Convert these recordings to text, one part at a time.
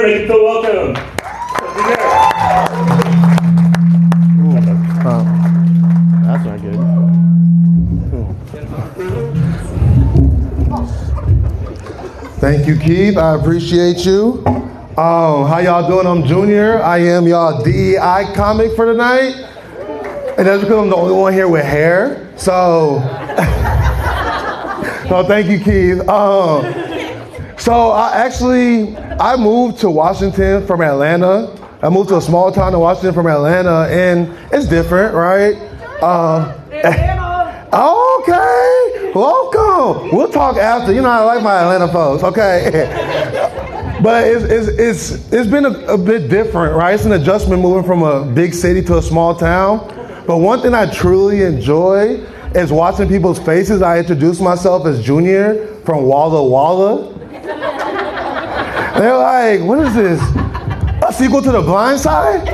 Make you feel welcome. That's not good. Thank you, Keith. I appreciate you. How y'all doing? I'm Junior. I am y'all DEI comic for tonight. And that's because I'm the only one here with hair. So thank you, Keith. So I moved to Washington from Atlanta. I moved to a small town in Washington from Atlanta, and it's different, right? Okay, welcome. We'll talk after. You know, I like my Atlanta folks. Okay, but it's been a bit different, right? It's an adjustment moving from a big city to a small town. But one thing I truly enjoy is watching people's faces. I introduce myself as Junior from Walla Walla. They're like, what is this? A sequel to The Blind Side?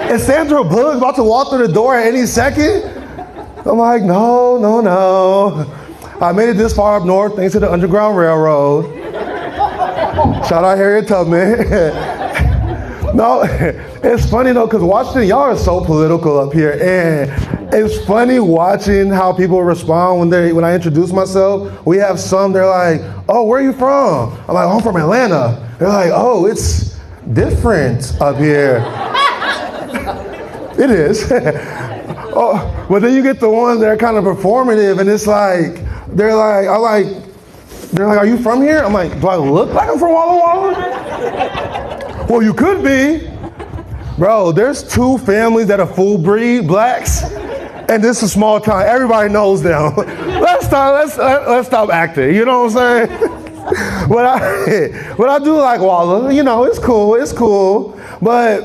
Is Sandra Bullock about to walk through the door at any second? I'm like, no. I made it this far up north thanks to the Underground Railroad. Shout out Harriet Tubman. No, it's funny though, because Washington, y'all are so political up here, and it's funny watching how people respond when I introduce myself. We have some, they're like, oh, where are you from? I'm like, I'm from Atlanta. They're like, oh, it's different up here. It is. Oh, but then you get the ones that are kind of performative, and it's like, they're like, are you from here? I'm like, do I look like I'm from Walla Walla? Well, you could be. Bro, there's two families that are full breed blacks, and this is a small town. Everybody knows them. Let's stop acting. You know what I'm saying? But I do like Walla. You know, it's cool. But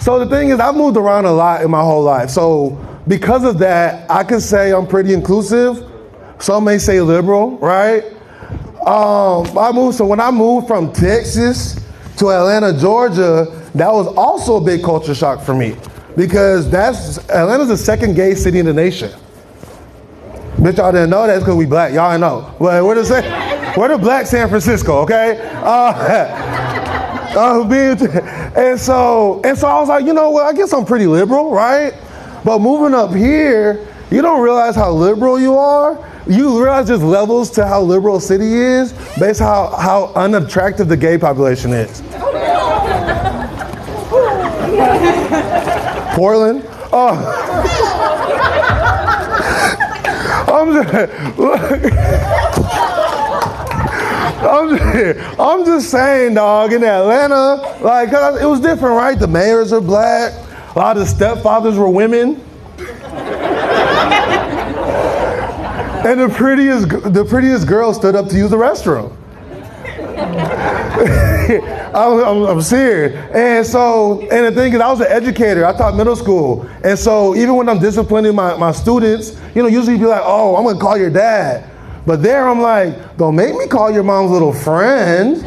so the thing is, I've moved around a lot in my whole life. So because of that, I could say I'm pretty inclusive. Some may say liberal, right? So when I moved from Texas to Atlanta, Georgia, that was also a big culture shock for me, because Atlanta's the second gay city in the nation. Bitch, y'all didn't know that because we black. Y'all know. Well, we're the black San Francisco, okay? And so I was like, you know what? I guess I'm pretty liberal, right? But moving up here, you don't realize how liberal you are. You realize there's levels to how liberal a city is based on how unattractive the gay population is. Portland? I'm just saying, dog, in Atlanta, like, it was different, right? The mayors are black. A lot of the stepfathers were women. And the prettiest girl stood up to use the restroom. I'm serious. And the thing is, I was an educator. I taught middle school. And so even when I'm disciplining my students, you know, usually be like, oh, I'm going to call your dad. But there I'm like, don't make me call your mom's little friend.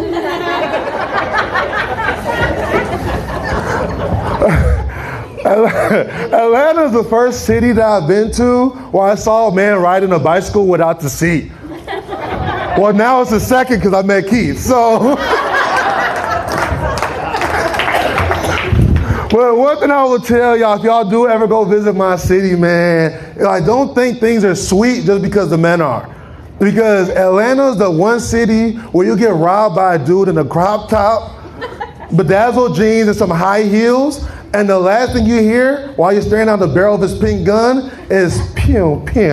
Atlanta's the first city that I've been to where I saw a man riding a bicycle without the seat. Well, now it's the second because I met Keith. So, well, one thing I will tell y'all, if y'all do ever go visit my city, man, like, don't think things are sweet just because the men are. Because Atlanta's the one city where you get robbed by a dude in a crop top, bedazzled jeans, and some high heels. And the last thing you hear while you're staring out the barrel of his pink gun is pew, pew.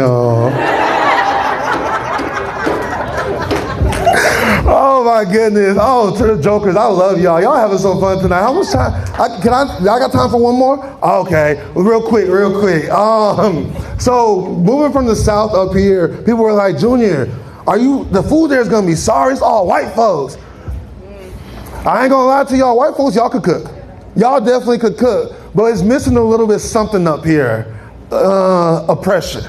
Oh my goodness. Oh, to the jokers, I love y'all. Y'all having some fun tonight. How much time? Y'all got time for one more? Okay, real quick. So moving from the South up here, people were like, Junior, the food there is gonna be sorry, it's all white folks. I ain't gonna lie to y'all, white folks, y'all could cook. Y'all definitely could cook, but it's missing a little bit something up here. Oppression.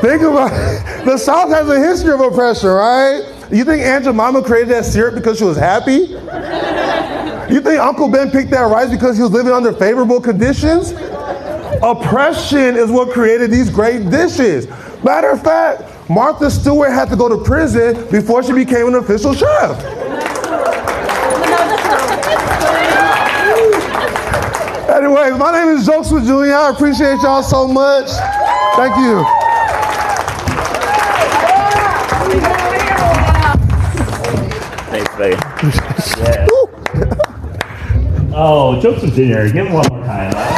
Think about it. The South has a history of oppression, right? You think Aunt Jemima created that syrup because she was happy? You think Uncle Ben picked that rice because he was living under favorable conditions? Oppression is what created these great dishes. Matter of fact, Martha Stewart had to go to prison before she became an official chef. Anyways, my name is JokesWithJunior. I appreciate y'all so much. Thank you. Thanks, buddy. Yeah. Oh, JokesWithJunior. Give him one more time.